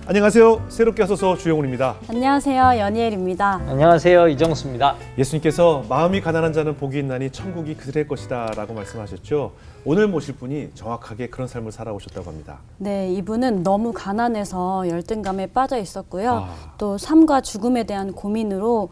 안녕하세요. 새롭게 하소서 주영훈입니다. 안녕하세요. 연희엘입니다. 안녕하세요. 이정수입니다. 예수님께서 마음이 가난한 자는 복이 있나니 천국이 그들의 것이다 라고 말씀하셨죠. 오늘 모실 분이 정확하게 그런 삶을 살아오셨다고 합니다. 네, 이분은 너무 가난해서 열등감에 빠져 있었고요. 아. 또 삶과 죽음에 대한 고민으로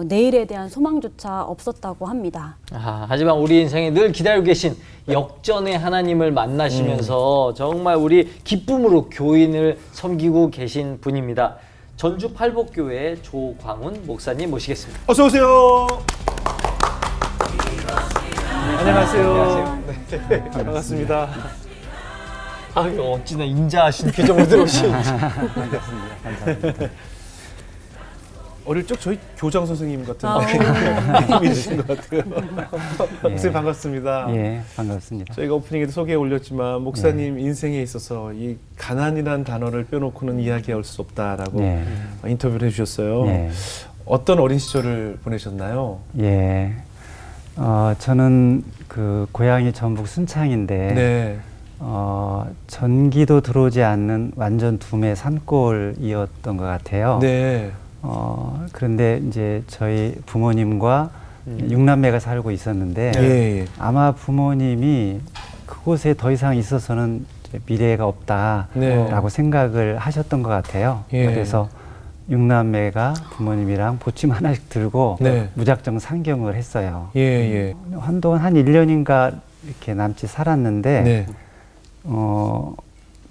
내일에 대한 소망조차 없었다고 합니다. 하지만 우리 인생에 늘 기다리고 계신 역전의 하나님을 만나시면서 정말 우리 기쁨으로 교인을 섬기고 계신 분입니다. 전주 팔복교회 조광훈 목사님 모시겠습니다. 어서 오세요. 안녕하세요. 네, 반갑습니다. 어찌나 인자하신 표정으로 들어오시는지. 감사합니다. 어릴 적 저희 교장 선생님 같은 아, 느낌이 드신 것 같아요. 목사님 반갑습니다. 예, 반갑습니다. 저희가 오프닝에도 소개해 올렸지만 목사님 인생에 있어서 이 가난이라는 단어를 빼놓고는 이야기할 수 없다라고 인터뷰를 해주셨어요. 어떤 어린 시절을 보내셨나요? 예, 저는 그 고향이 전북 순창인데 네. 전기도 들어오지 않는 완전 두메 산골이었던 것 같아요. 네. 그런데 이제 저희 부모님과 6남매가 살고 있었는데 예. 아마 부모님이 그곳에 더 이상 있어서는 이제 미래가 없다라고 생각을 하셨던 것 같아요. 그래서 6남매가 부모님이랑 보침 하나씩 들고 무작정 상경을 했어요. 한동안 한 1년인가 이렇게 남짓 살았는데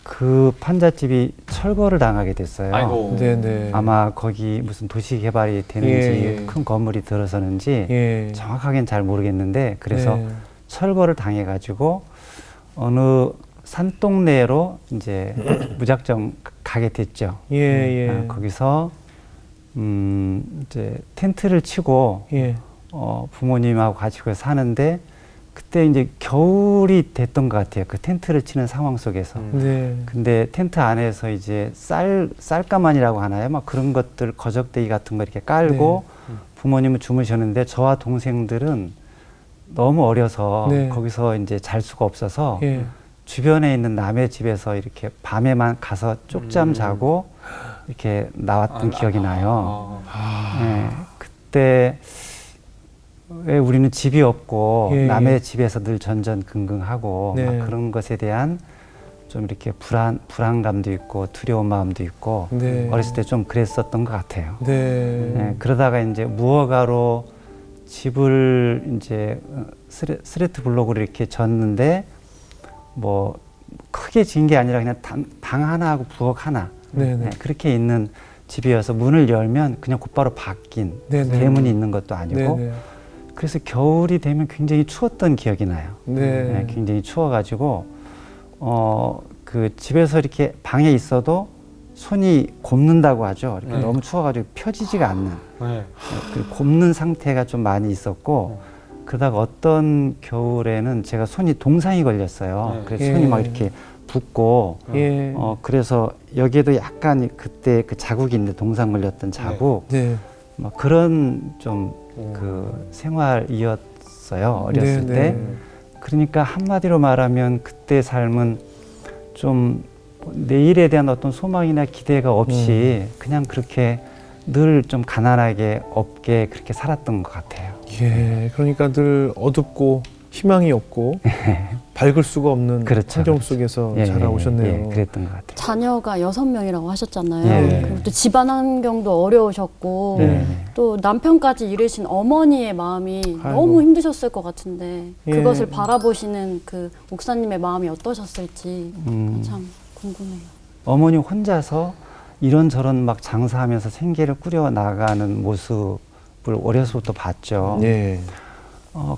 그 판잣집이 철거를 당하게 됐어요. 아이고. 네네. 아마 거기 무슨 도시 개발이 되는지 큰 건물이 들어서는지 정확하게는 잘 모르겠는데 그래서 철거를 당해가지고 어느 산동네로 이제 무작정 가게 됐죠. 거기서 이제 텐트를 치고 부모님하고 같이 사는데 그때 이제 겨울이 됐던 것 같아요. 그 텐트를 치는 상황 속에서. 근데 텐트 안에서 이제 쌀가마니라고 하나요? 막 그런 것들, 거적대기 같은 거 이렇게 깔고 부모님은 주무셨는데 저와 동생들은 너무 어려서 거기서 이제 잘 수가 없어서 주변에 있는 남의 집에서 이렇게 밤에만 가서 쪽잠 자고 이렇게 나왔던 기억이 나요. 그때 왜 우리는 집이 없고 남의 집에서 늘 전전긍긍하고 막 그런 것에 대한 좀 이렇게 불안감도 있고 두려운 마음도 있고 어렸을 때 좀 그랬었던 것 같아요. 그러다가 이제 무허가로 집을 이제 스레트 블록으로 이렇게 졌는데 뭐 크게 진 게 아니라 그냥 방 하나하고 부엌 하나 그렇게 있는 집이어서 문을 열면 그냥 곧바로 바뀐 대문이 있는 것도 아니고 그래서 겨울이 되면 굉장히 추웠던 기억이 나요. 굉장히 추워가지고 그 집에서 이렇게 방에 있어도 손이 곱는다고 하죠. 이렇게 너무 추워가지고 펴지지가 않는 그 곱는 상태가 좀 많이 있었고 그러다가 어떤 겨울에는 제가 손이 동상이 걸렸어요. 그래서 손이 막 이렇게 붓고 그래서 여기에도 약간 그때 그 자국이 있는데 동상 걸렸던 자국 막 그런 좀 그 생활이었어요. 어렸을 때. 그러니까 한마디로 말하면 그때 삶은 좀 내일에 대한 어떤 소망이나 기대가 없이 그냥 그렇게 늘 좀 가난하게 없게 그렇게 살았던 것 같아요. 그러니까 늘 어둡고 희망이 없고 밝을 수가 없는 환경 속에서 자라오셨네요. 그랬던 것 같아요. 자녀가 6명이라고 하셨잖아요. 그리고 또 집안 환경도 어려우셨고 또 남편까지 잃으신 어머니의 마음이 너무 힘드셨을 것 같은데 그것을 바라보시는 그 목사님의 마음이 어떠셨을지 참 궁금해요. 어머니 혼자서 이런저런 막 장사하면서 생계를 꾸려 나가는 모습을 어려서부터 봤죠.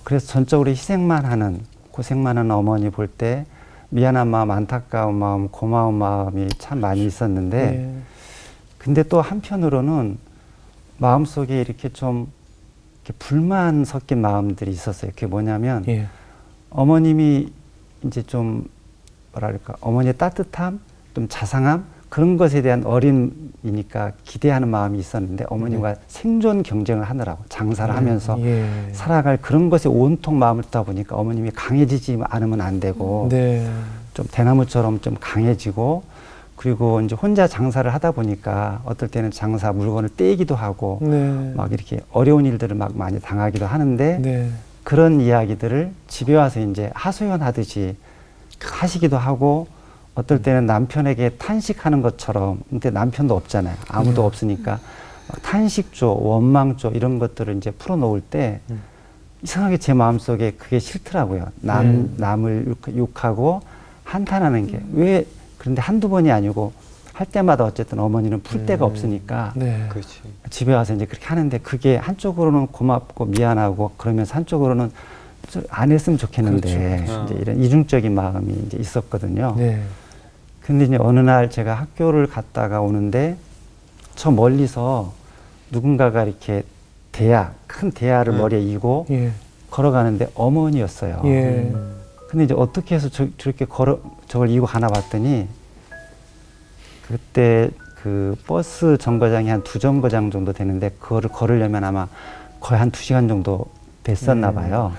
그래서 전적으로 희생만 하는 고생만 하는 어머니 볼 때 미안한 마음, 안타까운 마음, 고마운 마음이 참 많이 있었는데 근데 또 한편으로는 마음속에 이렇게 좀 이렇게 불만 섞인 마음들이 있었어요. 그게 뭐냐면 어머님이 이제 좀 뭐랄까 어머니의 따뜻함, 좀 자상함 그런 것에 대한 어린이니까 기대하는 마음이 있었는데 어머님과 생존 경쟁을 하느라고 장사를 하면서 살아갈 그런 것에 온통 마음을 쓰다 보니까 어머님이 강해지지 않으면 안 되고 좀 대나무처럼 좀 강해지고 그리고 이제 혼자 장사를 하다 보니까 어떨 때는 장사 물건을 떼기도 하고 네. 막 이렇게 어려운 일들을 막 많이 당하기도 하는데 네. 그런 이야기들을 집에 와서 이제 하소연하듯이 하시기도 하고 어떨 때는 남편에게 탄식하는 것처럼 근데 남편도 없잖아요. 아무도 없으니까 막 탄식조, 원망조 이런 것들을 이제 풀어놓을 때 이상하게 제 마음속에 그게 싫더라고요. 남을 욕하고 한탄하는 게 왜 그런데 한두 번이 아니고 할 때마다 어쨌든 어머니는 풀 데가 없으니까 네. 그렇지. 집에 와서 이제 그렇게 하는데 그게 한쪽으로는 고맙고 미안하고 그러면서 한쪽으로는 안 했으면 좋겠는데 그렇죠. 이제 이런 이중적인 마음이 이제 있었거든요. 네. 근데 이제 어느 날 제가 학교를 갔다가 오는데 저 멀리서 누군가가 이렇게 큰 대야를 머리에 이고 예. 걸어가는데 어머니였어요. 예. 근데 이제 어떻게 해서 저렇게 저걸 이고 가나 봤더니 그때 그 버스 정거장이 한 2정거장 정도 되는데 그거를 걸으려면 아마 거의 한 2시간 정도 됐었나 봐요.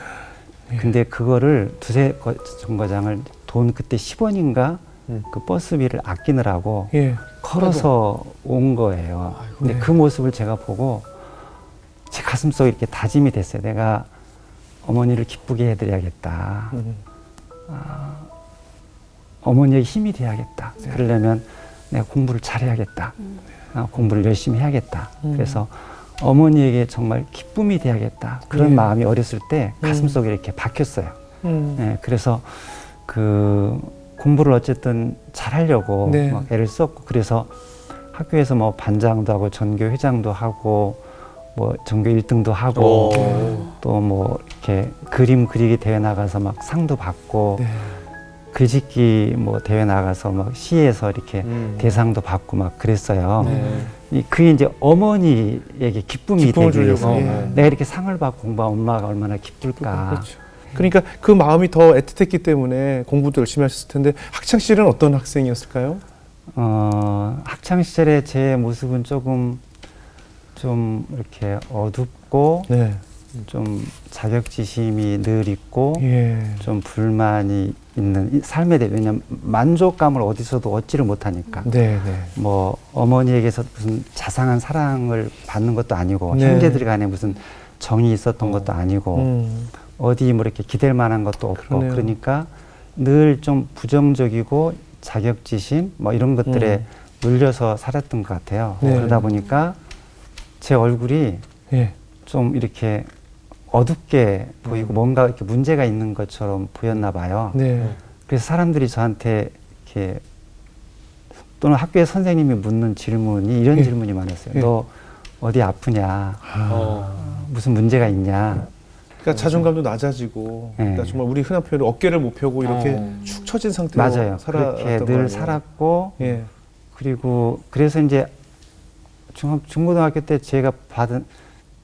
근데 그거를 2정거장을 돈 그때 10원인가 그 버스비를 아끼느라고 예. 걸어서 온 거예요. 근데 그 모습을 제가 보고 제 가슴속에 이렇게 다짐이 됐어요. 내가 어머니를 기쁘게 해드려야겠다. 어머니의 힘이 돼야겠다. 그러려면 내가 공부를 잘해야겠다. 공부를 열심히 해야겠다. 그래서 어머니에게 정말 기쁨이 돼야겠다. 그런 마음이 어렸을 때 가슴속에 이렇게 박혔어요. 네, 그래서 그 공부를 어쨌든 잘하려고 네. 막 애를 썼고 그래서 학교에서 뭐 반장도 하고 전교 회장도 하고 뭐 전교 1등도 하고 또 뭐 이렇게 그림 그리기 대회 나가서 막 상도 받고 네. 글짓기 뭐 대회 나가서 막 시에서 이렇게 대상도 받고 막 그랬어요. 네. 그게 이제 어머니에게 기쁨을 되기 위해서 예. 내가 이렇게 상을 받고 공부한 엄마가 얼마나 기쁠까. 그렇죠. 그러니까 그 마음이 더 애틋했기 때문에 공부도 열심히 하셨을 텐데 학창 시절은 어떤 학생이었을까요? 학창 시절에 제 모습은 조금 좀 이렇게 어둡고 네. 좀 자격지심이 늘 있고 예. 좀 불만이 있는 이 삶에 대해 왜냐면 만족감을 어디서도 얻지를 못하니까 네, 네. 뭐 어머니에게서 무슨 자상한 사랑을 받는 것도 아니고 네. 형제들 간에 무슨 정이 있었던 것도 아니고 어디 뭐 이렇게 기댈 만한 것도 없고 그러네요. 그러니까 늘 좀 부정적이고 자격지심 뭐 이런 것들에 눌려서 살았던 것 같아요. 네. 그러다 보니까 제 얼굴이 예. 좀 이렇게 어둡게 보이고 뭔가 이렇게 문제가 있는 것처럼 보였나 봐요. 네. 그래서 사람들이 저한테 이렇게 또는 학교에 선생님이 묻는 질문이 이런 질문이 많았어요. 너 어디 아프냐? 무슨 문제가 있냐? 그러니까 자존감도 낮아지고 그러니까 정말 우리 흔한 표현으로 어깨를 못 펴고 이렇게 축 처진 상태로 맞아요. 살아왔던 그렇게 늘 살았고 예. 그리고 그래서 이제 중고등학교 때 제가 받은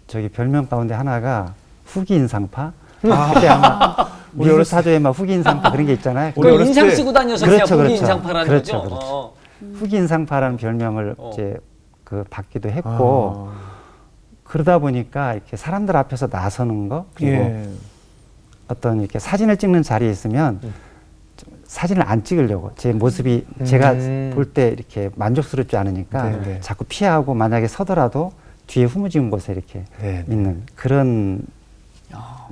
저기 별명 가운데 하나가 후기 인상파. 그때 아마 우리 어렸을 사조에 막 후기 인상파 그런 게 있잖아요. 그 인상 쓰고 다녀서 그렇죠, 그냥 후기 그렇죠. 인상파라는 그렇죠, 거죠. 그렇죠. 후기 인상파라는 별명을 이제 그 받기도 했고 그러다 보니까 이렇게 사람들 앞에서 나서는 거 그리고 예. 어떤 이렇게 사진을 찍는 자리에 있으면 사진을 안 찍으려고 제 모습이 제가 볼 때 이렇게 만족스럽지 않으니까 네네. 자꾸 피하고 만약에 서더라도 뒤에 후무진 곳에 이렇게 네네. 있는 그런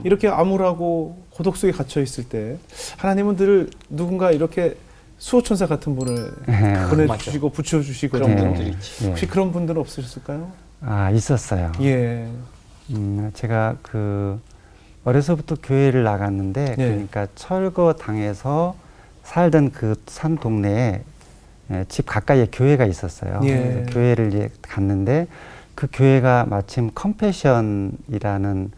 이렇게 암울하고 고독 속에 gat혀 있을 때 하나님은 늘 누군가 이렇게 수호천사 같은 분을 보내주시고 붙여주시고 그런 네. 분들이 있지. 혹시 그런 분들은 없으셨을까요? 있었어요. 예. 제가 그 어려서부터 교회를 나갔는데 그러니까 철거당에서 살던 그 산 동네에 집 가까이에 교회가 있었어요. 그래서 교회를 이제 갔는데 그 교회가 마침 컴패션이라는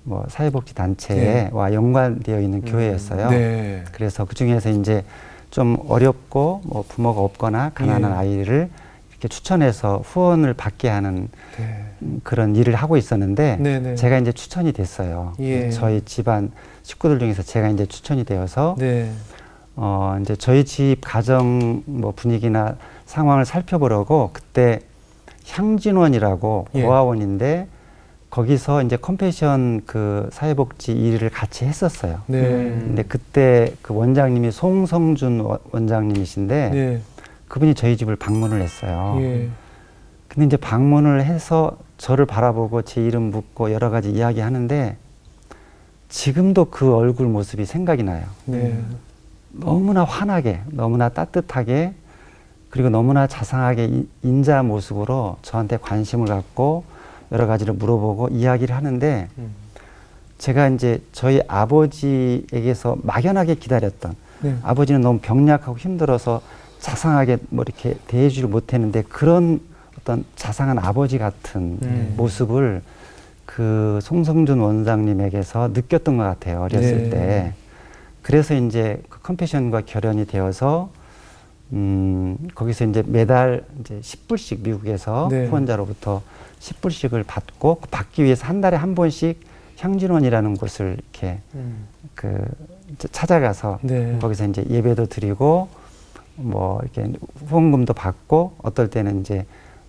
뭐 사회복지 단체와 연관되어 있는 교회였어요. 네. 그래서 그 중에서 이제 좀 어렵고 뭐 부모가 없거나 가난한 아이를 이렇게 추천해서 후원을 받게 하는 그런 일을 하고 있었는데 네네. 제가 이제 추천이 됐어요. 저희 집안 식구들 중에서 제가 이제 추천이 되어서 이제 저희 집 가정 뭐 분위기나 상황을 살펴보려고 그때 향진원이라고 고아원인데 거기서 이제 컴패션 그 사회복지 일을 같이 했었어요. 근데 그때 그 원장님이 송성준 원장님이신데 그분이 저희 집을 방문을 했어요. 예. 근데 이제 방문을 해서 저를 바라보고 제 이름 묻고 여러 가지 이야기 하는데 지금도 그 얼굴 모습이 생각이 나요. 네. 너무나 환하게, 너무나 따뜻하게, 그리고 너무나 자상하게 인자 모습으로 저한테 관심을 갖고 여러 가지를 물어보고 이야기를 하는데 제가 이제 저희 아버지에게서 막연하게 기다렸던 네. 아버지는 너무 병약하고 힘들어서 자상하게 뭐 이렇게 대해주지 못했는데 그런 어떤 자상한 아버지 같은 모습을 그 송성준 원장님에게서 느꼈던 것 같아요. 어렸을 네. 때. 그래서 이제 그 컴패션과 결연이 되어서 거기서 이제 매달 이제 10불씩 미국에서 네. 후원자로부터 10불씩을 받고 그 받기 위해서 한 달에 한 번씩 향진원이라는 곳을 이렇게 그 이제 찾아가서 네. 거기서 이제 예배도 드리고 뭐 이렇게 후원금도 받고 어떨 때는 이제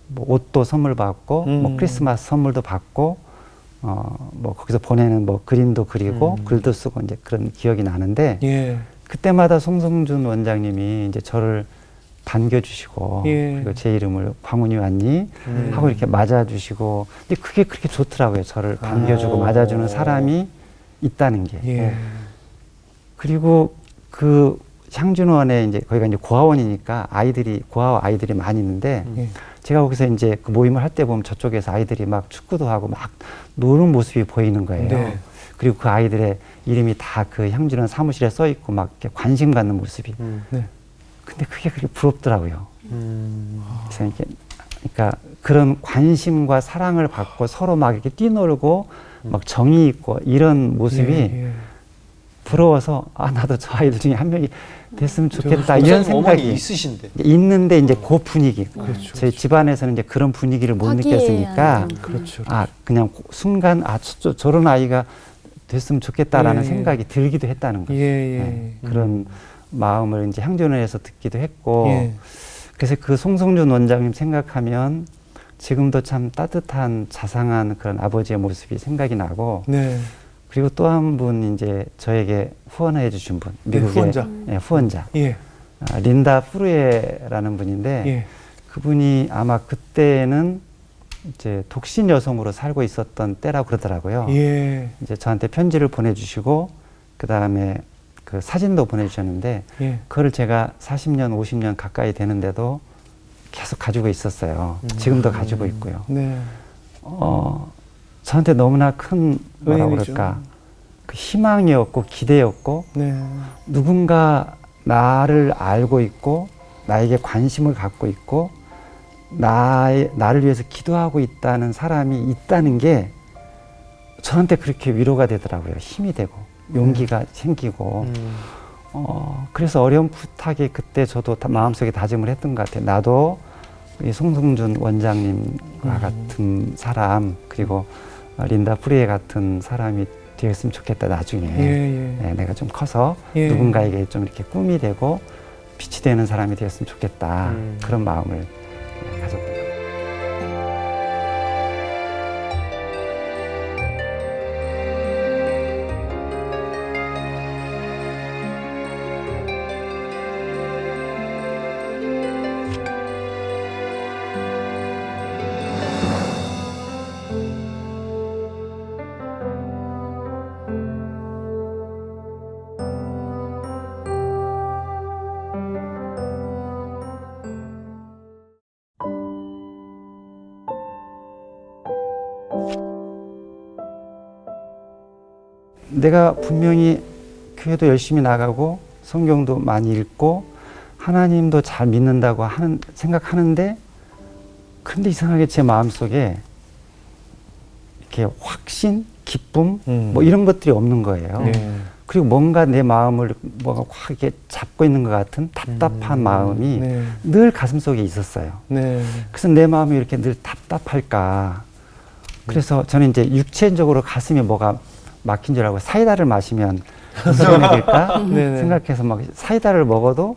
뭐 옷도 선물 받고 뭐 크리스마스 선물도 받고 뭐 거기서 보내는 뭐 그림도 그리고 글도 쓰고 이제 그런 기억이 나는데 예. 그때마다 송성준 원장님이 이제 저를 반겨주시고 예. 그리고 제 이름을 광훈이 왔니 하고 이렇게 맞아주시고 근데 그게 그렇게 좋더라고요. 저를 반겨주고 맞아주는 사람이 있다는 게. 예. 그리고 그 향준원에 이제 거기가 이제 고아원이니까 고아 아이들이 많이 있는데 예. 제가 거기서 이제 그 모임을 할 때 보면 저쪽에서 아이들이 막 축구도 하고 막 노는 모습이 보이는 거예요. 네. 그리고 그 아이들의 이름이 다 그 향준원 사무실에 써 있고 막 이렇게 관심 갖는 모습이. 네. 근데 그게 그렇게 부럽더라고요. 그래서 이렇게 그러니까 그런 관심과 사랑을 받고 서로 막 이렇게 뛰놀고 막 정이 있고 이런 모습이 예. 부러워서 아 나도 저 아이들 중에 한 명이 됐으면 좋겠다 이런 어머니 생각이 있으신데. 있는데 이제 그 분위기 그렇죠. 저희 집안에서는 이제 그런 분위기를 못 하기에 느꼈으니까 하는 그렇죠. 아 그냥 순간 아 저런 아이가 됐으면 좋겠다라는 예. 생각이 들기도 했다는 거죠. 예, 예. 네, 그런 마음을 이제 향전원에서 듣기도 했고 예. 그래서 그 송성준 원장님 생각하면 지금도 참 따뜻한 자상한 그런 아버지의 모습이 생각이 나고 네. 그리고 또 한 분 이제 저에게 후원해 주신 분 네, 미국의 후원자. 후원자 예. 린다 프루에라는 분인데 예. 그분이 아마 그때는 이제 독신 여성으로 살고 있었던 때라고 그러더라고요. 예. 이제 저한테 편지를 보내주시고 그 다음에 그 사진도 보내주셨는데 예. 그거를 제가 40년, 50년 가까이 되는데도 계속 가지고 있었어요. 지금도 가지고 있고요. 네. 저한테 너무나 큰 뭐라 은인이죠. 그럴까 그 희망이었고 기대였고 네. 누군가 나를 알고 있고 나에게 관심을 갖고 있고 나를 위해서 기도하고 있다는 사람이 있다는 게 저한테 그렇게 위로가 되더라고요. 힘이 되고 용기가 생기고 그래서 어렴풋하게 그때 저도 마음속에 다짐을 했던 것 같아요. 나도 이 송성준 원장님과 같은 사람 그리고 린다 프리에 같은 사람이 되었으면 좋겠다 나중에 네, 내가 좀 커서 누군가에게 좀 이렇게 꿈이 되고 빛이 되는 사람이 되었으면 좋겠다 그런 마음을 가졌던 거예요. 내가 분명히 교회도 열심히 나가고 성경도 많이 읽고 하나님도 잘 믿는다고 생각하는데 근데 이상하게 제 마음속에 이렇게 확신, 기쁨 뭐 이런 것들이 없는 거예요. 그리고 뭔가 내 마음을 뭐가 확 이렇게 잡고 있는 것 같은 답답한 마음이 늘 가슴속에 있었어요. 그래서 내 마음이 이렇게 늘 답답할까. 그래서 저는 이제 육체적으로 가슴에 뭐가 막힌 줄 알고 사이다를 마시면 이상이 될까 생각해서 막 사이다를 먹어도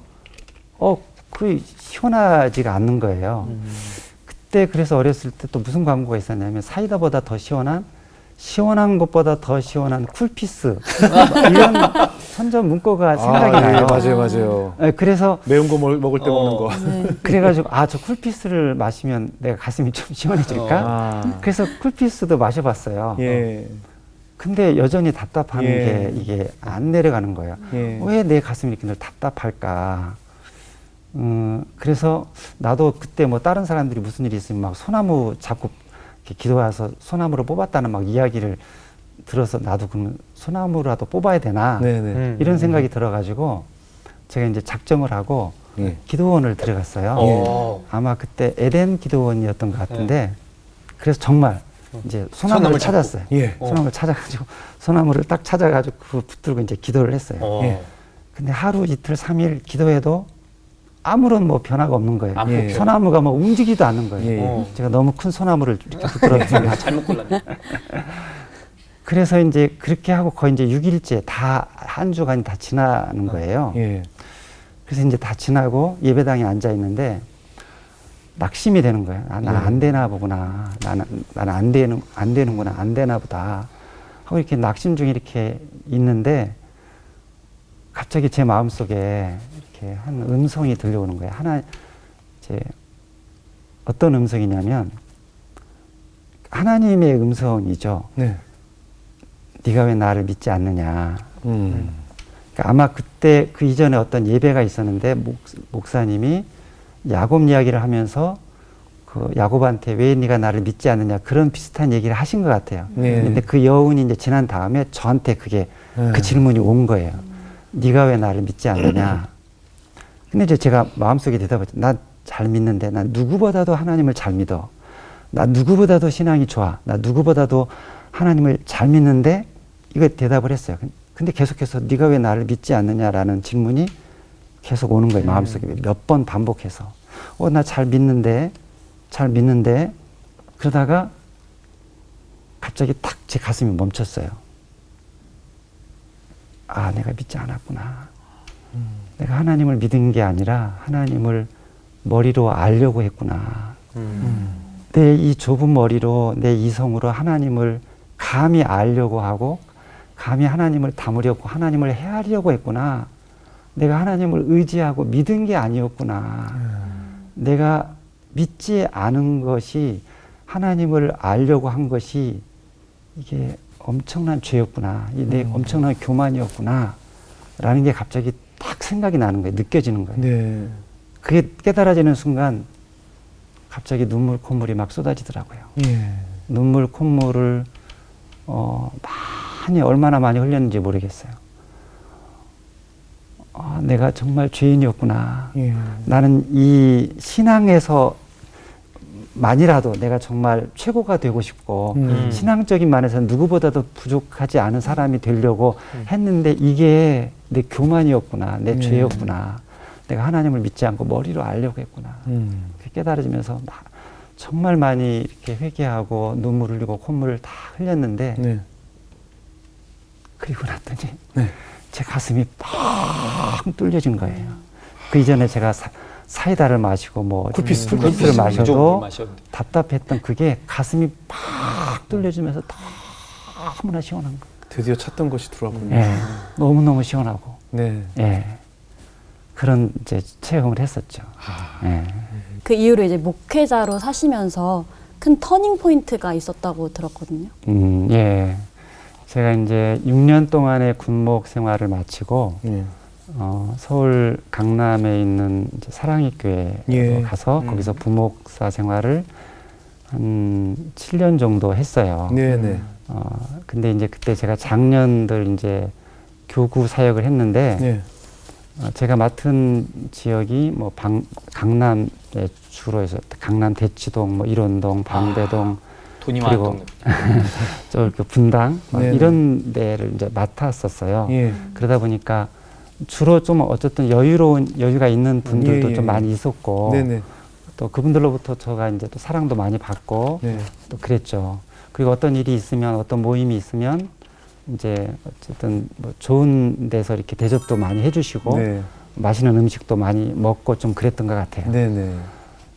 그 시원하지가 않는 거예요. 그때 그래서 어렸을 때 또 무슨 광고가 있었냐면 사이다보다 더 시원한 것보다 더 시원한 쿨피스 이런 선전 문구가 생각이 나요. 맞아요. 네, 그래서 매운 거 먹을 때 먹는 거. 네. 그래가지고 저 쿨피스를 마시면 내가 가슴이 좀 시원해질까? 그래서 쿨피스도 마셔봤어요. 예. 근데 여전히 답답한 예. 게 이게 안 내려가는 거예요. 예. 왜 내 가슴이 이렇게 늘 답답할까? 그래서 나도 그때 뭐 다른 사람들이 무슨 일이 있으면 막 소나무 잡고 이렇게 기도해서 소나무를 뽑았다는 막 이야기를 들어서 나도 그러면 소나무라도 뽑아야 되나? 네네. 이런 생각이 들어가지고 제가 이제 작정을 하고 예. 기도원을 들어갔어요. 어. 아마 그때 에덴 기도원이었던 것 같은데 그래서 정말 이제 소나무를 찾았어요. 예. 소나무를 찾아가지고 소나무를 딱 찾아가지고 그거 붙들고 이제 기도를 했어요. 예. 근데 하루 이틀 3일 기도해도 아무런 뭐 변화가 없는 거예요. 안 뽑혀요. 소나무가 뭐 움직이지도 않는 거예요. 예. 제가 너무 큰 소나무를 이렇게 붙들었어요. 잘못 골랐네. 그래서 이제 그렇게 하고 거의 이제 6일째 다 한 주간이 다 지나는 거예요. 예. 그래서 이제 다 지나고 예배당에 앉아 있는데 낙심이 되는 거예요. 나 안 되나 보구나. 나는 안 되는구나. 안 되나 보다. 하고 이렇게 낙심 중에 이렇게 있는데 갑자기 제 마음속에 이렇게 한 음성이 들려오는 거예요. 이제 어떤 음성이냐면 하나님의 음성이죠. 네. 네가 왜 나를 믿지 않느냐. 음. 그러니까 아마 그때 그 이전에 어떤 예배가 있었는데 목사님이 야곱 이야기를 하면서 그 야곱한테 왜 네가 나를 믿지 않느냐 그런 비슷한 얘기를 하신 것 같아요. 네. 근데 그 여운이 이제 지난 다음에 저한테 그게 그 질문이 온 거예요. 네가 왜 나를 믿지 않느냐. 근데 이제 제가 마음속에 대답했죠. 나 잘 믿는데 난 누구보다도 하나님을 잘 믿어. 나 누구보다도 신앙이 좋아. 나 누구보다도 하나님을 잘 믿는데 이거 대답을 했어요. 근데 계속해서 네가 왜 나를 믿지 않느냐라는 질문이 계속 오는 거예요. 마음속에 몇 번 반복해서. 나 잘 믿는데 그러다가 갑자기 탁 제 가슴이 멈췄어요. 내가 믿지 않았구나. 내가 하나님을 믿은 게 아니라 하나님을 머리로 알려고 했구나. 내 이 좁은 머리로 내 이성으로 하나님을 감히 알려고 하고 감히 하나님을 담으려고 하나님을 헤아리려고 했구나. 내가 하나님을 의지하고 믿은 게 아니었구나. 내가 믿지 않은 것이 하나님을 알려고 한 것이 이게 엄청난 죄였구나. 내 엄청난 교만이었구나. 라는 게 갑자기 딱 생각이 나는 거예요. 느껴지는 거예요. 네. 그게 깨달아지는 순간 갑자기 눈물, 콧물이 막 쏟아지더라고요. 예. 눈물, 콧물을 얼마나 많이 흘렸는지 모르겠어요. 내가 정말 죄인이었구나. 예. 나는 이 신앙에서 만이라도 내가 정말 최고가 되고 싶고 신앙적인 면에서 누구보다도 부족하지 않은 사람이 되려고 했는데 이게 내 교만이었구나. 내 죄였구나. 내가 하나님을 믿지 않고 머리로 알려고 했구나. 그렇게 깨달아지면서 정말 많이 이렇게 회개하고 눈물 흘리고 콧물을 다 흘렸는데 네. 그리고 났더니 네. 제 가슴이 팍 뚫려진 거예요. 그 이전에 제가 사이다를 마시고 뭐 쿨피스를 마셔도 답답했던 그게 가슴이 팍 뚫려지면서 너무나 시원한 거예요. 드디어 찾던 것이 들어왔군요. 예, 너무너무 시원하고. 네. 예. 그런 이제 체험을 했었죠. 예. 그 이후로 이제 목회자로 사시면서 큰 터닝 포인트가 있었다고 들었거든요. 예. 제가 이제 6년 동안의 군목 생활을 마치고 예. 서울 강남에 있는 이제 사랑의 교회에 예. 가서 거기서 부목사 생활을 한 7년 정도 했어요. 네네. 근데 이제 그때 제가 작년들 이제 교구 사역을 했는데 네. 제가 맡은 지역이 뭐 강남에 주로 해서 강남 대치동, 뭐 일원동, 방배동, 돈이 그리고 많았던 저 분당 네네. 이런 데를 이제 맡았었어요. 예. 그러다 보니까 주로 좀 어쨌든 여유가 있는 분들도 예, 예. 좀 많이 있었고 네네. 또 그분들로부터 제가 이제 또 사랑도 많이 받고 네. 또 그랬죠. 그리고 어떤 일이 있으면 어떤 모임이 있으면 이제 어쨌든 뭐 좋은 데서 이렇게 대접도 많이 해주시고 네. 맛있는 음식도 많이 먹고 좀 그랬던 것 같아요. 네네.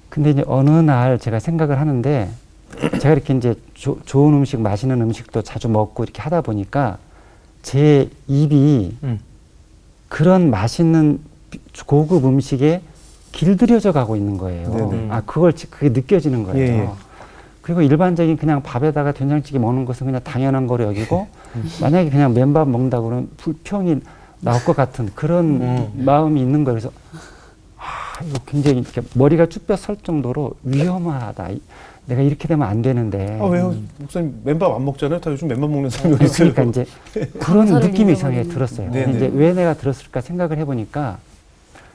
근데 이제 어느 날 제가 생각을 하는데 제가 이렇게 이제 좋은 음식, 맛있는 음식도 자주 먹고 이렇게 하다 보니까 제 입이 그런 맛있는 고급 음식에 길들여져 가고 있는 거예요. 그게 느껴지는 거예요. 예, 예. 그리고 일반적인 그냥 밥에다가 된장찌개 먹는 것은 그냥 당연한 거로 여기고 만약에 그냥 맨밥 먹는다 그러면 불평이 나올 것 같은 그런 마음이 있는 거예요. 그래서 이거 굉장히 이렇게 머리가 쭈뼛 설 정도로 위험하다. 내가 이렇게 되면 안 되는데. 왜요? 목사님 맨밥 안 먹잖아요. 다 요즘 맨밥 먹는 사람이 있어요. 그러니까 이제 그런 느낌이 이상하게 들었어요. 네네. 이제 왜 내가 들었을까 생각을 해보니까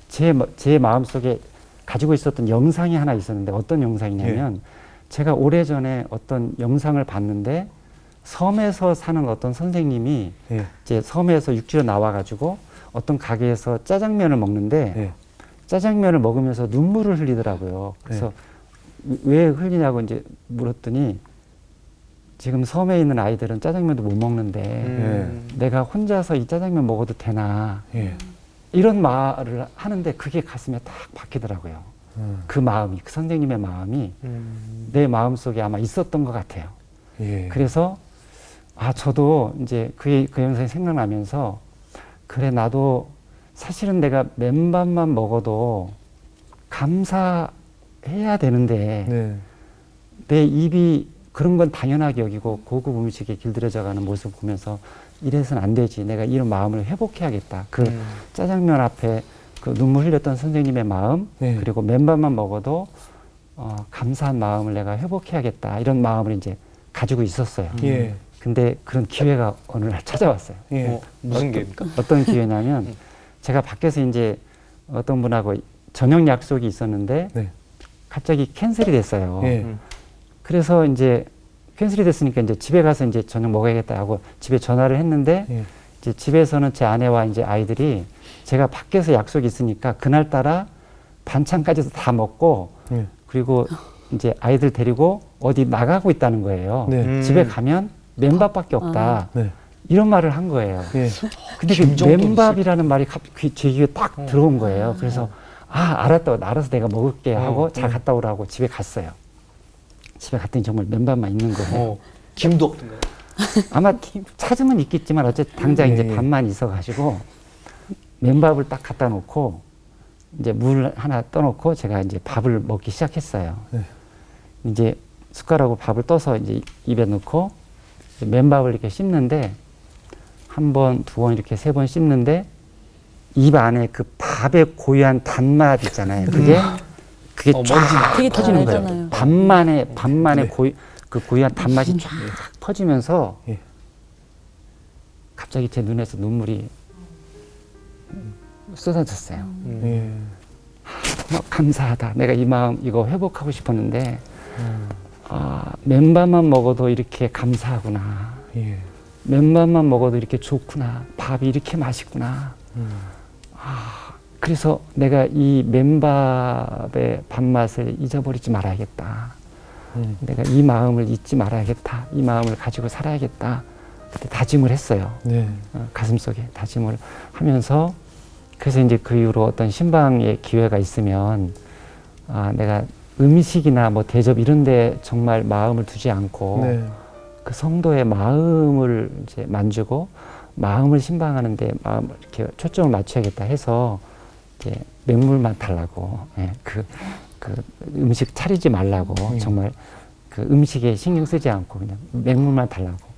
제 마음속에 가지고 있었던 영상이 하나 있었는데 어떤 영상이냐면 제가 오래전에 어떤 영상을 봤는데 섬에서 사는 어떤 선생님이 이제 섬에서 육지로 나와가지고 어떤 가게에서 짜장면을 먹는데 짜장면을 먹으면서 눈물을 흘리더라고요. 그래서 왜 흘리냐고 이제 물었더니 지금 섬에 있는 아이들은 짜장면도 못 먹는데 내가 혼자서 이 짜장면 먹어도 되나 이런 말을 하는데 그게 가슴에 딱 박히더라고요. 그 마음이, 그 선생님의 마음이 내 마음속에 아마 있었던 것 같아요. 그래서 저도 이제 그 영상이 생각나면서 그래 나도 사실은 내가 맨밥만 먹어도 감사해야 되는데 내 입이 그런 건 당연하게 여기고 고급 음식에 길들여져가는 모습을 보면서 이래서는 안 되지. 내가 이런 마음을 회복해야겠다. 그 짜장면 앞에 그 눈물 흘렸던 선생님의 마음 그리고 맨밥만 먹어도 감사한 마음을 내가 회복해야겠다. 이런 마음을 이제 가지고 있었어요. 근데 그런 기회가 어느 날 찾아왔어요. 무슨 기회입니까? 어떤 기회냐면 제가 밖에서 이제 어떤 분하고 저녁 약속이 있었는데 갑자기 캔슬이 됐어요. 그래서 이제 캔슬이 됐으니까 이제 집에 가서 이제 저녁 먹어야겠다 하고 집에 전화를 했는데 이제 집에서는 제 아내와 이제 아이들이 제가 밖에서 약속이 있으니까 그날따라 반찬까지도 다 먹고 그리고 이제 아이들 데리고 어디 나가고 있다는 거예요. 집에 가면 맨밥밖에 없다. 이런 말을 한 거예요. 근데 그 맨밥이라는 말이 제 귀에 딱 들어온 거예요. 그래서 알았다. 알아서 내가 먹을게 하고 잘 갔다 오라고 집에 갔어요. 집에 갔더니 정말 맨밥만 있는 거예요. 김도 없던가요? 아마 찾으면 있겠지만 어쨌든 당장 이제 밥만 있어가지고 맨밥을 딱 갖다 놓고 이제 물 하나 떠놓고 제가 이제 밥을 먹기 시작했어요. 이제 숟가락으로 밥을 떠서 이제 입에 넣고 맨밥을 이렇게 씹는데 한 번, 두 번 이렇게 세 번 씹는데 입 안에 그 밥의 고유한 단맛 있잖아요. 그게 쫙 되게 터지는 거예요. 달잖아요. 밥만의 그 고유한 단맛이 쫙 퍼지면서 갑자기 제 눈에서 눈물이 쏟아졌어요. 감사하다. 내가 이 마음 이거 회복하고 싶었는데 맨밥만 먹어도 이렇게 감사하구나. 맨밥만 먹어도 이렇게 좋구나. 밥이 이렇게 맛있구나. 그래서 내가 이 맨밥의 밥맛을 잊어버리지 말아야겠다. 내가 이 마음을 잊지 말아야겠다. 이 마음을 가지고 살아야겠다. 그때 다짐을 했어요. 가슴속에 다짐을 하면서 그래서 이제 그 이후로 어떤 신방의 기회가 있으면 내가 음식이나 뭐 대접 이런 데 정말 마음을 두지 않고 그 성도의 마음을 이제 만지고 마음을 신방하는 데 마음을 이렇게 초점을 맞춰야겠다 해서 이제 맹물만 달라고 그 음식 차리지 말라고 정말 그 음식에 신경 쓰지 않고 그냥 맹물만 달라고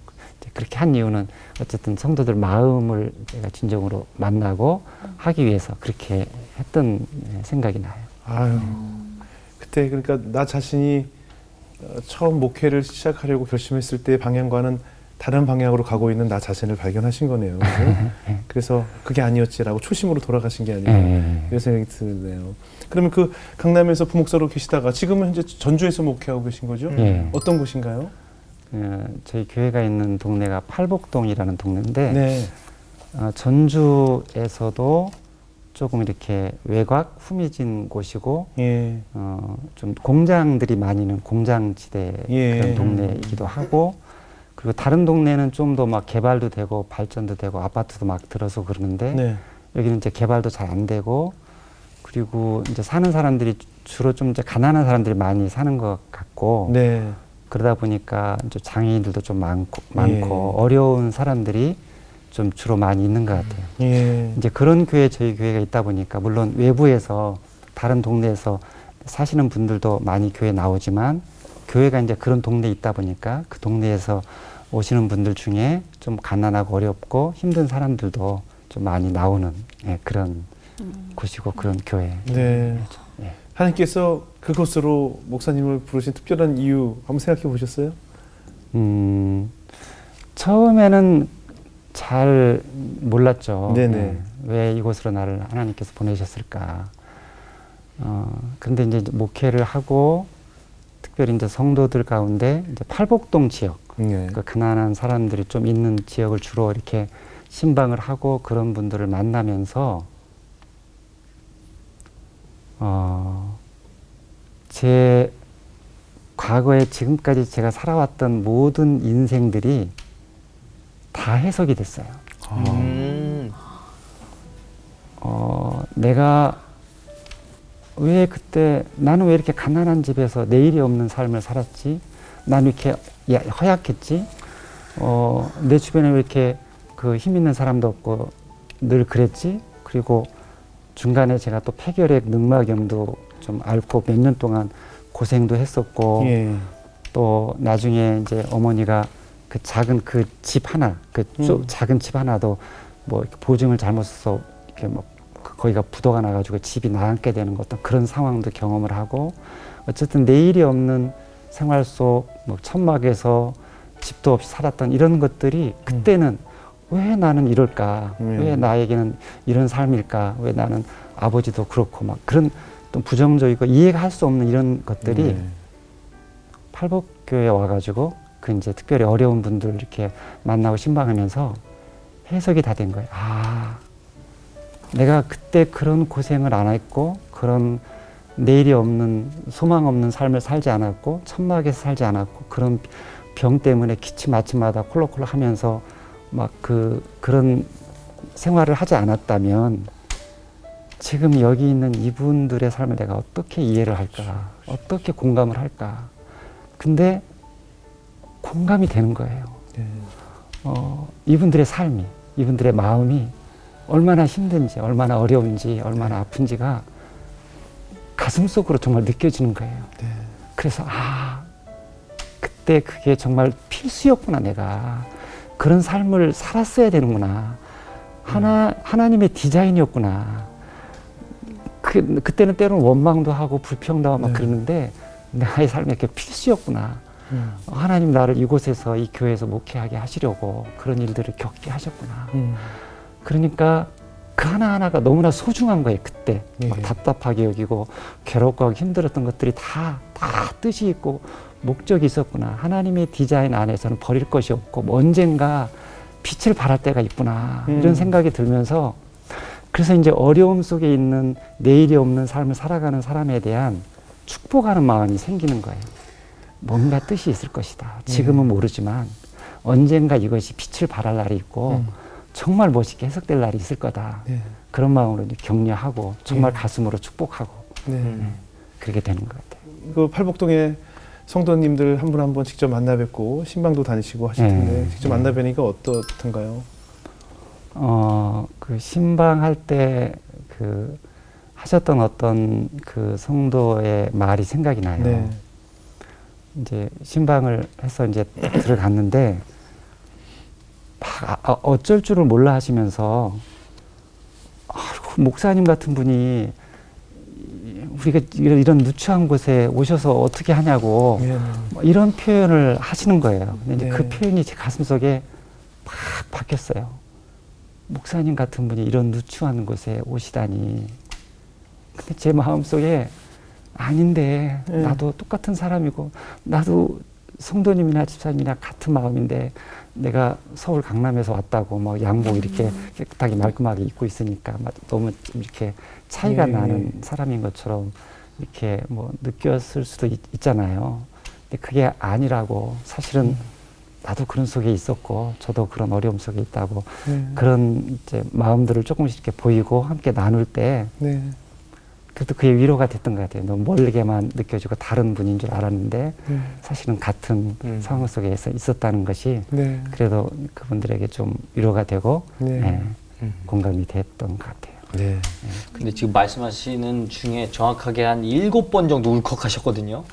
그렇게 한 이유는 어쨌든 성도들 마음을 제가 진정으로 만나고 하기 위해서 그렇게 했던 생각이 나요. 그때 그러니까 나 자신이 처음 목회를 시작하려고 결심했을 때의 방향과는 다른 방향으로 가고 있는 나 자신을 발견하신 거네요. 그래서 그게 아니었지라고 초심으로 돌아가신 게 아니라 이런 생각이 드네요. 그러면 그 강남에서 부목사로 계시다가 지금은 현재 전주에서 목회하고 계신 거죠? 어떤 곳인가요? 저희 교회가 있는 동네가 팔복동이라는 동네인데 전주에서도 조금 이렇게 외곽 후미진 곳이고 좀 공장들이 많이 있는 공장지대 그런 동네이기도 하고 그리고 다른 동네는 좀 더 막 개발도 되고 발전도 되고 아파트도 막 들어서 그러는데 여기는 이제 개발도 잘 안 되고 그리고 이제 사는 사람들이 주로 좀 이제 가난한 사람들이 많이 사는 것 같고 그러다 보니까 이제 장애인들도 좀 많고 어려운 사람들이 좀 주로 많이 있는 것 같아요. 예. 이제 그런 교회, 저희 교회가 있다 보니까 물론 외부에서 다른 동네에서 사시는 분들도 많이 교회 나오지만 교회가 이제 그런 동네에 있다 보니까 그 동네에서 오시는 분들 중에 좀 가난하고 어렵고 힘든 사람들도 좀 많이 나오는 예, 그런 곳이고 그런 교회. 네. 예. 하나님께서 그곳으로 목사님을 부르신 특별한 이유 한번 생각해 보셨어요? 처음에는 잘 몰랐죠. 네네. 예, 왜 이곳으로 나를 하나님께서 보내셨을까. 근데 이제 목회를 하고 특별히 이제 성도들 가운데 이제 팔복동 지역, 네. 그 가난한 사람들이 좀 있는 지역을 주로 이렇게 신방을 하고 그런 분들을 만나면서 제 과거에 지금까지 제가 살아왔던 모든 인생들이 다 해석이 됐어요. 내가 왜 그때 나는 왜 이렇게 가난한 집에서 내일이 없는 삶을 살았지? 나는 이렇게 허약했지? 내 주변에 왜 이렇게 그 힘 있는 사람도 없고 늘 그랬지? 그리고 중간에 제가 또 폐결핵 늑막염도 좀 앓고 몇 년 동안 고생도 했었고 예. 또 나중에 이제 어머니가 그 작은 그 집 하나, 작은 집 하나도 뭐 이렇게 보증을 잘못 써서 이렇게 뭐 거기가 부도가 나가지고 집이 나앉게 되는 것 어떤 그런 상황도 경험을 하고 어쨌든 내일이 없는 생활 속 뭐 천막에서 집도 없이 살았던 이런 것들이 그때는 왜 나는 이럴까? 왜 나에게는 이런 삶일까? 왜 나는 아버지도 그렇고 막 그런 또 부정적이고 이해가 할 수 없는 이런 것들이 팔복교회에 와가지고 그 이제 특별히 어려운 분들 이렇게 만나고 신방하면서 해석이 다 된 거예요. 아, 내가 그때 그런 고생을 안 했고 그런 내일이 없는 소망 없는 삶을 살지 않았고 천막에서 살지 않았고 그런 병 때문에 기침 아침마다 콜록콜록 하면서 막 그런 생활을 하지 않았다면 지금 여기 있는 이분들의 삶을 내가 어떻게 이해를 할까? 어떻게 공감을 할까? 근데 공감이 되는 거예요. 이분들의 삶이, 이분들의 마음이 얼마나 힘든지, 얼마나 어려운지, 얼마나 아픈지가 가슴속으로 정말 느껴지는 거예요. 네. 그래서 그때 그게 정말 필수였구나. 내가 그런 삶을 살았어야 되는구나. 하나님의 디자인이었구나. 그때는 때로는 원망도 하고 불평도 막 그러는데 나의 삶에 이렇게 필수였구나. 하나님 나를 이곳에서 이 교회에서 목회하게 하시려고 그런 일들을 겪게 하셨구나. 그러니까 그 하나하나가 너무나 소중한 거예요. 그때 막 답답하게 여기고 괴롭고 하기 힘들었던 것들이 다 뜻이 있고 목적이 있었구나. 하나님의 디자인 안에서는 버릴 것이 없고 언젠가 빛을 발할 때가 있구나. 이런 생각이 들면서 그래서 이제 어려움 속에 있는 내일이 없는 삶을 살아가는 사람에 대한 축복하는 마음이 생기는 거예요. 뭔가 뜻이 있을 것이다. 지금은 모르지만 언젠가 이것이 빛을 발할 날이 있고 정말 멋있게 해석될 날이 있을 거다. 그런 마음으로 이제 격려하고 정말 가슴으로 축복하고 그렇게 되는 것 같아요. 그 팔복동에 성도님들 한 분 한 분 직접 만나 뵙고 신방도 다니시고 하실 텐데 직접 만나 뵈니까 어떻던가요? 그 신방할 때 하셨던 어떤 그 성도의 말이 생각이 나요. 네. 이제 신방을 해서 이제 딱 들어갔는데 막 어쩔 줄을 몰라 하시면서 목사님 같은 분이 우리가 이런 누추한 곳에 오셔서 어떻게 하냐고 이런 표현을 하시는 거예요. 근데 이제 그 표현이 제 가슴속에 막 박혔어요. 목사님 같은 분이 이런 누추한 곳에 오시다니. 근데 제 마음속에 아닌데 나도 똑같은 사람이고 나도 성도님이나 집사님이나 같은 마음인데 내가 서울 강남에서 왔다고 뭐 양복 이렇게 깨끗하게 말끔하게 입고 있으니까 너무 이렇게 차이가 나는 사람인 것처럼 이렇게 뭐 느꼈을 수도 있잖아요. 근데 그게 아니라고 사실은 나도 그런 속에 있었고 저도 그런 어려움 속에 있다고 그런 이제 마음들을 조금씩 이렇게 보이고 함께 나눌 때 그래도 그게 위로가 됐던 것 같아요. 너무 멀게만 느껴지고 다른 분인 줄 알았는데 사실은 같은 상황 속에서 있었다는 것이 네. 그래도 그분들에게 좀 위로가 되고 네. 공감이 됐던 것 같아요. 네. 근데 지금 말씀하시는 중에 정확하게 한 7번 정도 울컥하셨거든요.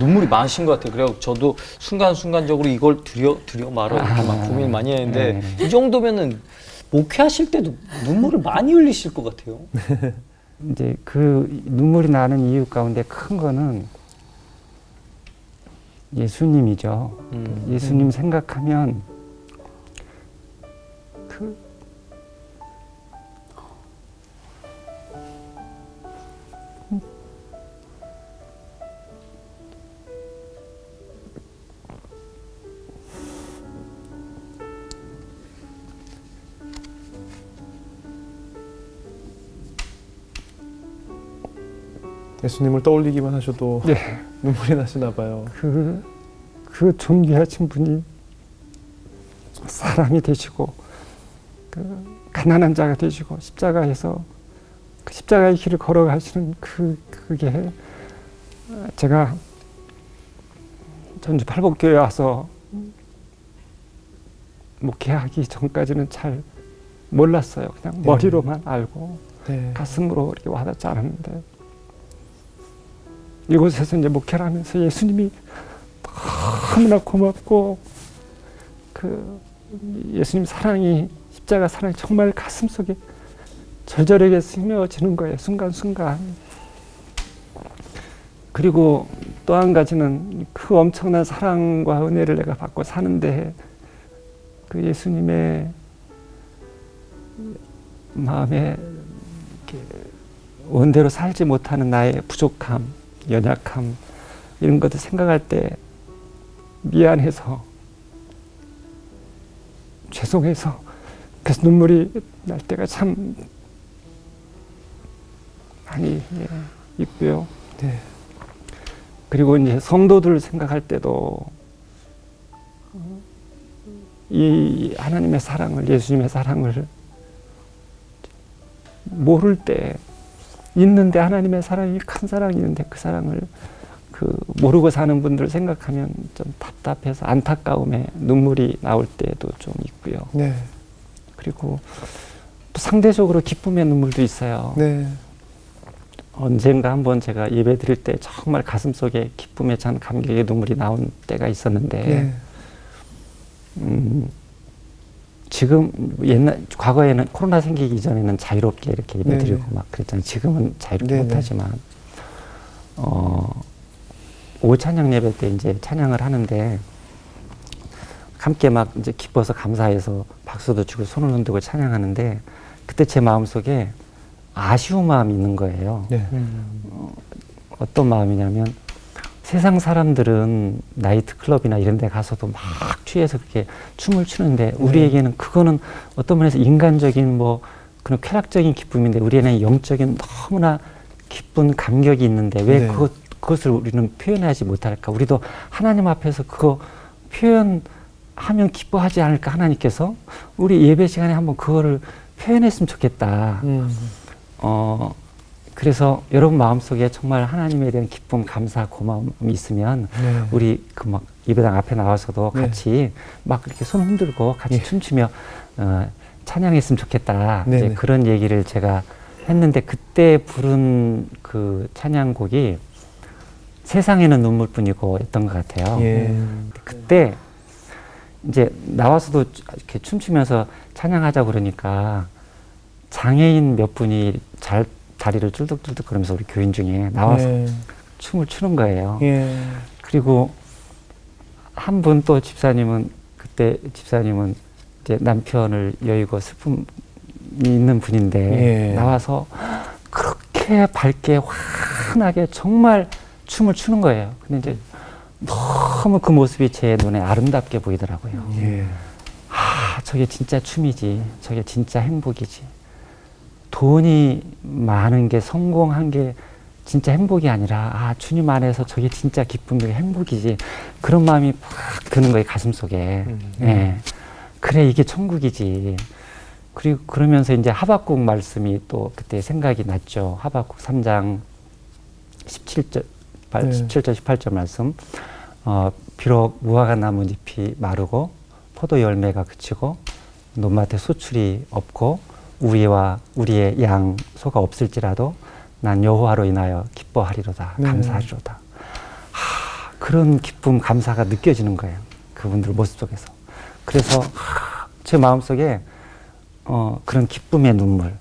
눈물이 많으신 것 같아요. 그래서 저도 순간순간적으로 이걸 드려 말어 이렇게 막 고민 많이 했는데 이 정도면은 목회하실 때도 눈물을 많이 흘리실 것 같아요. 이제 그 눈물이 나는 이유 가운데 큰 거는 예수님이죠. 예수님 생각하면 예수님을 떠올리기만 하셔도 네. 눈물이 나시나 봐요. 그 존귀하신 분이 사람이 되시고 그 가난한 자가 되시고 십자가에서 그 십자가의 길을 걸어가시는 그게 제가 전주 팔복교회 와서 목회하기 전까지는 잘 몰랐어요. 그냥 머리로만 알고 네. 가슴으로 이렇게 와닿지 않았는데 이곳에서 이제 목회를 하면서 예수님이 너무나 고맙고 그 예수님 사랑이 십자가 사랑이 정말 가슴속에 절절하게 스며지는 거예요. 순간순간. 그리고 또 한 가지는 그 엄청난 사랑과 은혜를 내가 받고 사는데 그 예수님의 마음에 원대로 살지 못하는 나의 부족함, 연약함 이런 것들 생각할 때 미안해서 죄송해서 그래서 눈물이 날 때가 참 많이 있고요. 네. 그리고 이제 성도들 생각할 때도 이 하나님의 사랑을, 예수님의 사랑을 모를 때 있는데 하나님의 사랑이 큰 사랑이 있는데 그 사랑을 모르고 사는 분들 생각하면 좀 답답해서 안타까움에 눈물이 나올 때도 좀 있고요. 네. 그리고 또 상대적으로 기쁨의 눈물도 있어요. 네. 언젠가 한번 제가 예배 드릴 때 정말 가슴속에 기쁨에 찬 감격의 눈물이 나온 때가 있었는데 지금 과거에는 코로나 생기기 전에는 자유롭게 이렇게 예배 드리고 막 그랬잖아요. 지금은 자유롭게 못하지만 오찬양 예배 때 이제 찬양을 하는데 함께 막 이제 기뻐서 감사해서 박수도 치고 손을 흔들고 찬양하는데 그때 제 마음속에 아쉬운 마음이 있는 거예요. 네. 어떤 마음이냐면 세상 사람들은 나이트 클럽이나 이런 데 가서도 막 취해서 그렇게 춤을 추는데 우리에게는 그거는 어떤 면에서 인간적인 뭐 그런 쾌락적인 기쁨인데 우리에게는 영적인 너무나 기쁜 감격이 있는데 왜 그것을 우리는 표현하지 못할까? 우리도 하나님 앞에서 그거 표현하면 기뻐하지 않을까? 하나님께서 우리 예배 시간에 한번 그거를 표현했으면 좋겠다. 그래서 여러분 마음속에 정말 하나님에 대한 기쁨, 감사, 고마움이 있으면 우리 그 막 예배당 앞에 나와서도 같이 막 이렇게 손 흔들고 같이 춤추며 찬양했으면 좋겠다. 이제 그런 얘기를 제가 했는데 그때 부른 그 찬양곡이 세상에는 눈물뿐이고 였던 것 같아요. 그때 이제 나와서도 이렇게 춤추면서 찬양하자 그러니까 장애인 몇 분이 다리를 쫄득쫄득 거리면서 우리 교인 중에 나와서 춤을 추는 거예요. 그리고 한 분 또 그때 집사님은 이제 남편을 여의고 슬픔이 있는 분인데 나와서 그렇게 밝게 환하게 정말 춤을 추는 거예요. 근데 이제 너무 그 모습이 제 눈에 아름답게 보이더라고요. 저게 진짜 춤이지. 저게 진짜 행복이지. 돈이 많은 게 성공한 게 진짜 행복이 아니라 주님 안에서 저게 진짜 기쁨이 행복이지. 그런 마음이 팍 드는 거예요. 가슴속에. 그래 이게 천국이지. 그리고 그러면서 이제 하박국 말씀이 또 그때 생각이 났죠. 하박국 3장 17절, 17절 18절 말씀. 비록 무화과 나무 잎이 마르고 포도 열매가 그치고 논밭에 수출이 없고 우리의 양 소가 없을지라도 난 여호와로 인하여 기뻐하리로다. 감사하리로다. 그런 기쁨, 감사가 느껴지는 거예요. 그분들 모습 속에서. 그래서 제 마음속에 그런 기쁨의 눈물,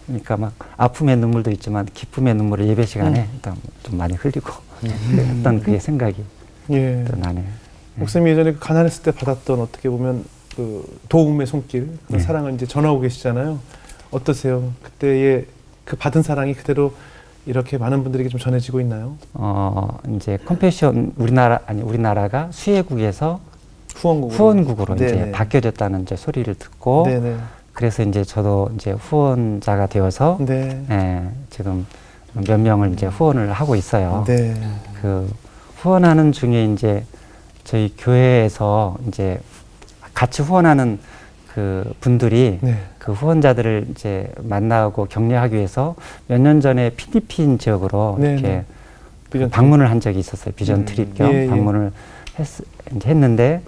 그러니까 막 아픔의 눈물도 있지만 기쁨의 눈물을 예배 시간에 일단 좀 많이 흘리고 했던 그게 생각이 또 나네요. 목사님이 예전에 그 가난했을 때 받았던 어떻게 보면 그 도움의 손길, 그 사랑을 이제 전하고 계시잖아요. 어떠세요? 그때의 그 받은 사랑이 그대로 이렇게 많은 분들에게 좀 전해지고 있나요? 이제 컴패션 우리나라가 수혜국에서 후원국으로 네네. 이제 바뀌어졌다는 이제 소리를 듣고 네네. 그래서 이제 저도 이제 후원자가 되어서 네. 지금 몇 명을 이제 후원을 하고 있어요. 네. 그 후원하는 중에 이제 저희 교회에서 이제 같이 후원하는 그 분들이 네. 그 후원자들을 이제 만나고 격려하기 위해서 몇 년 전에 필리핀 지역으로 네, 이렇게 네. 비전 방문을 한 적이 있었어요. 비전 트립 겸 예, 예. 방문을 했는데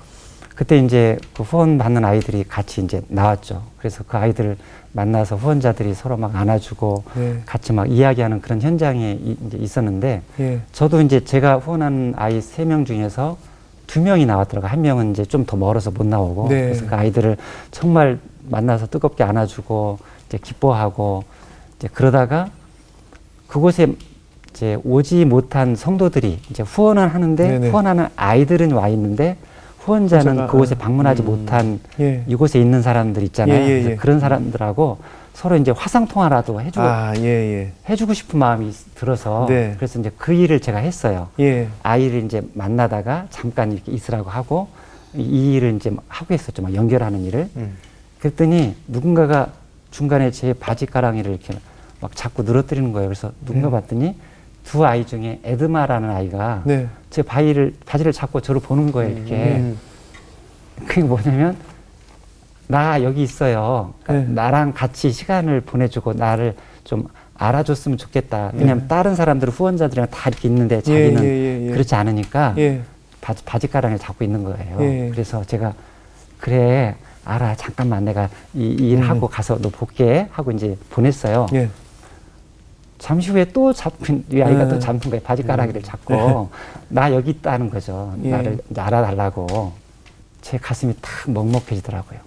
그때 이제 그 후원 받는 아이들이 같이 이제 나왔죠. 그래서 그 아이들을 만나서 후원자들이 서로 막 안아주고 네. 같이 막 이야기하는 그런 현장이 이제 있었는데 예. 저도 이제 제가 후원하는 아이 3명 중에서 2명이 나왔더라고요. 1명은 이제 좀 더 멀어서 못 나오고 네. 그래서 그 아이들을 정말 만나서 뜨겁게 안아주고 이제 기뻐하고 이제 그러다가 그곳에 이제 오지 못한 성도들이 이제 후원을 하는데 네네. 후원하는 아이들은 와 있는데 후원자는 그곳에 방문하지 못한 예. 이곳에 있는 사람들 있잖아요. 예, 예, 그래서 예. 그런 사람들하고 서로 이제 화상 통화라도 해주고 싶은 마음이 들어서 네. 그래서 이제 그 일을 제가 했어요. 예. 아이를 이제 만나다가 잠깐 이렇게 있으라고 하고 이 일을 이제 하고 있었죠. 막 연결하는 일을. 그랬더니 누군가가 중간에 제 바지가랑이를 이렇게 막 자꾸 늘어뜨리는 거예요. 그래서 누군가 봤더니 2 아이 중에 에드마라는 아이가 네. 제 바지를 자꾸 저를 보는 거예요. 이렇게. 그게 뭐냐면 나 여기 있어요. 그러니까 네. 나랑 같이 시간을 보내주고 나를 좀 알아줬으면 좋겠다. 왜냐면 다른 사람들은 후원자들이랑 다 이렇게 있는데 자기는 그렇지 않으니까 예. 바지가랑이를 잡고 있는 거예요. 예. 그래서 제가 그래 알아 잠깐만 내가 이 일하고 가서 너 볼게 하고 이제 보냈어요. 예. 잠시 후에 또 잡힌 이 아이가 또 잡힌 거예요. 바지가랑이를 잡고 나 여기 있다는 거죠. 예. 나를 이제 알아달라고. 제 가슴이 탁 먹먹해지더라고요.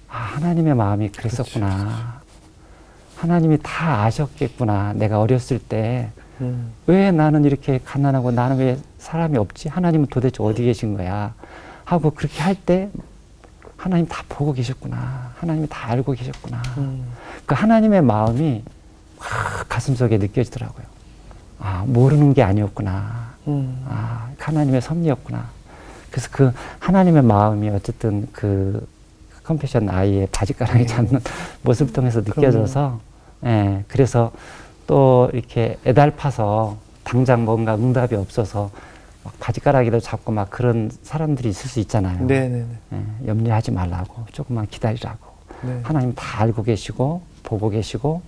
아, 하나님의 마음이 그랬었구나. 하나님이 다 아셨겠구나. 내가 어렸을 때 왜 나는 이렇게 가난하고 나는 왜 사람이 없지? 하나님은 도대체 어디 계신 거야? 하고 그렇게 할 때 하나님 다 보고 계셨구나. 하나님이 다 알고 계셨구나. 그 하나님의 마음이 가슴속에 느껴지더라고요. 아, 모르는 게 아니었구나. 아, 하나님의 섭리였구나. 그래서 그 하나님의 마음이 어쨌든 그 컴패션 아이의 바지가랑이 잡는 모습을 통해서 느껴져서, 예, 그래서 또 이렇게 애달파서 당장 뭔가 응답이 없어서 막 바지가랑이도 잡고 막 그런 사람들이 있을 수 있잖아요. 네네네. 예, 염려하지 말라고, 조금만 기다리라고. 네. 하나님 다 알고 계시고, 보고 계시고,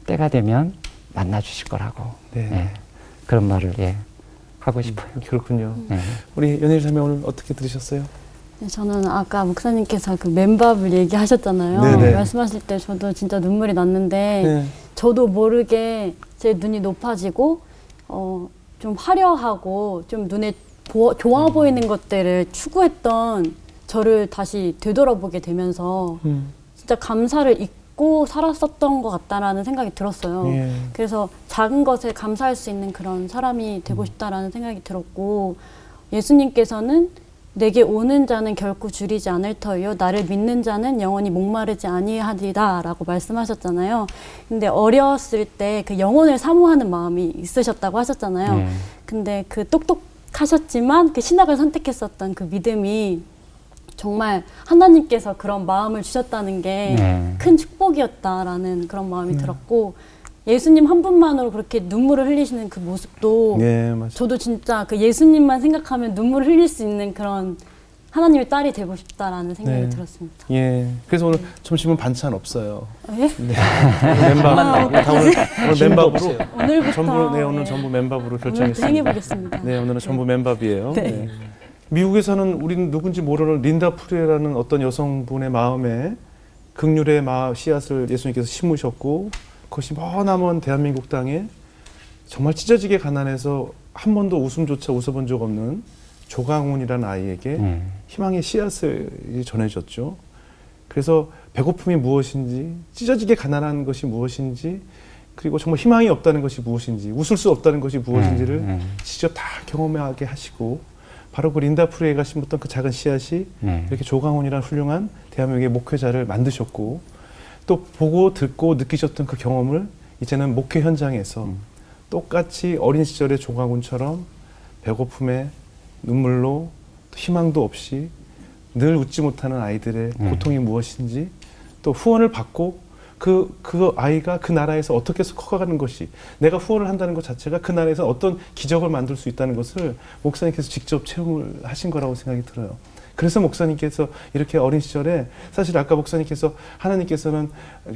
때가 되면 만나 주실 거라고. 네. 예, 그런 말을, 예, 하고 싶어요. 그렇군요. 예. 우리 연일 자매 오늘 어떻게 들으셨어요? 네, 저는 아까 목사님께서 그 맨밥을 얘기하셨잖아요. 네네. 말씀하실 때 저도 진짜 눈물이 났는데 네. 저도 모르게 제 눈이 높아지고 좀 화려하고 좀 눈에 좋아 보이는 것들을 추구했던 저를 다시 되돌아보게 되면서 진짜 감사를 잊고 살았었던 것 같다라는 생각이 들었어요. 예. 그래서 작은 것에 감사할 수 있는 그런 사람이 되고 싶다라는 생각이 들었고 예수님께서는 내게 오는 자는 결코 줄이지 않을 터이요 나를 믿는 자는 영원히 목마르지 아니하리라 라고 말씀하셨잖아요. 근데 어렸을 때 그 영혼을 사모하는 마음이 있으셨다고 하셨잖아요. 근데 그 똑똑하셨지만 그 신학을 선택했었던 그 믿음이 정말 하나님께서 그런 마음을 주셨다는 게 큰 축복이었다라는 그런 마음이 들었고 예수님 한 분만으로 그렇게 눈물을 흘리시는 그 모습도 네, 맞아요. 저도 진짜 그 예수님만 생각하면 눈물을 흘릴 수 있는 그런 하나님의 딸이 되고 싶다라는 생각이 네. 들었습니다. 예. 그래서 오늘 점심은 반찬 없어요. 예? 네. 맨밥. 다 오늘 맨밥으로. 오늘부터 전부 오늘 전부 맨밥으로 오늘부터 결정했습니다. 행해보겠습니다. 네, 오늘은 전부 맨밥이에요. 네. 네. 미국에서는 우리는 누군지 모르는 린다 프리라는 어떤 여성분의 마음에 긍휼의 씨앗을 예수님께서 심으셨고 그것이 머나먼 대한민국 땅에 정말 찢어지게 가난해서 한 번도 웃음조차 웃어본 적 없는 조강훈이라는 아이에게 희망의 씨앗을 전해졌죠. 그래서 배고픔이 무엇인지, 찢어지게 가난한 것이 무엇인지, 그리고 정말 희망이 없다는 것이 무엇인지, 웃을 수 없다는 것이 무엇인지를 직접 다 경험하게 하시고 바로 그 린다 프리에가 심었던 그 작은 씨앗이 이렇게 조강훈이라는 훌륭한 대한민국의 목회자를 만드셨고 또 보고 듣고 느끼셨던 그 경험을 이제는 목회 현장에서 똑같이 어린 시절의 조강훈처럼 배고픔에 눈물로 희망도 없이 늘 웃지 못하는 아이들의 고통이 무엇인지 또 후원을 받고 그 아이가 그 나라에서 어떻게 해서 커가는 것이 내가 후원을 한다는 것 자체가 그 나라에서 어떤 기적을 만들 수 있다는 것을 목사님께서 직접 체험을 하신 거라고 생각이 들어요. 그래서 목사님께서 이렇게 어린 시절에 사실 아까 목사님께서 하나님께서는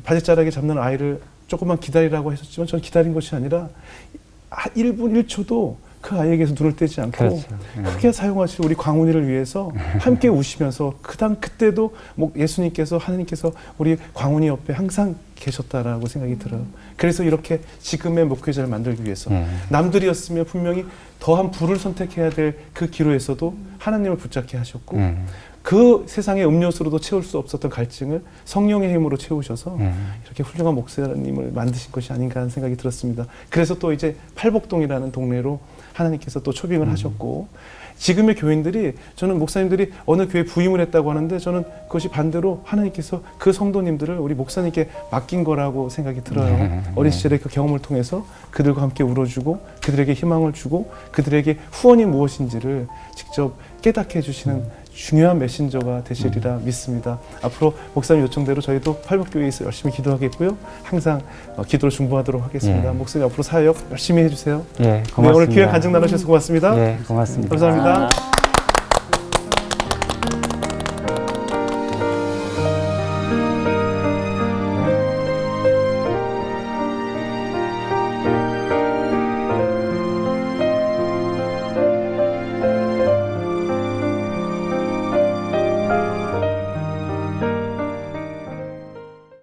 바지자락에 잡는 아이를 조금만 기다리라고 하셨지만 저는 기다린 것이 아니라 1분 1초도 그 아이에게서 눈을 떼지 않고 그렇죠. 크게 사용하실 우리 광훈이를 위해서 함께 우시면서 그때도 예수님께서 하나님께서 우리 광훈이 옆에 항상 계셨다라고 생각이 들어요. 그래서 이렇게 지금의 목회자를 만들기 위해서 남들이었으면 분명히 더한 부를 선택해야 될 그 기로에서도 하나님을 붙잡게 하셨고 그 세상의 음료수로도 채울 수 없었던 갈증을 성령의 힘으로 채우셔서 이렇게 훌륭한 목사님을 만드신 것이 아닌가 하는 생각이 들었습니다. 그래서 또 이제 팔복동이라는 동네로 하나님께서 또 초빙을 하셨고 지금의 교인들이 저는 목사님들이 어느 교회 부임을 했다고 하는데 저는 그것이 반대로 하나님께서 그 성도님들을 우리 목사님께 맡긴 거라고 생각이 들어요. 어린 시절의 그 경험을 통해서 그들과 함께 울어주고 그들에게 희망을 주고 그들에게 후원이 무엇인지를 직접 깨닫게 해주시는 중요한 메신저가 되시리라 믿습니다. 앞으로 목사님 요청대로 저희도 팔복교회에서 열심히 기도하겠고요. 항상 기도를 중보하도록 하겠습니다. 목사님 앞으로 사역 열심히 해주세요. 예, 고맙습니다. 네, 오늘 귀한 간증 나누셔서 고맙습니다. 예, 고맙습니다. 감사합니다.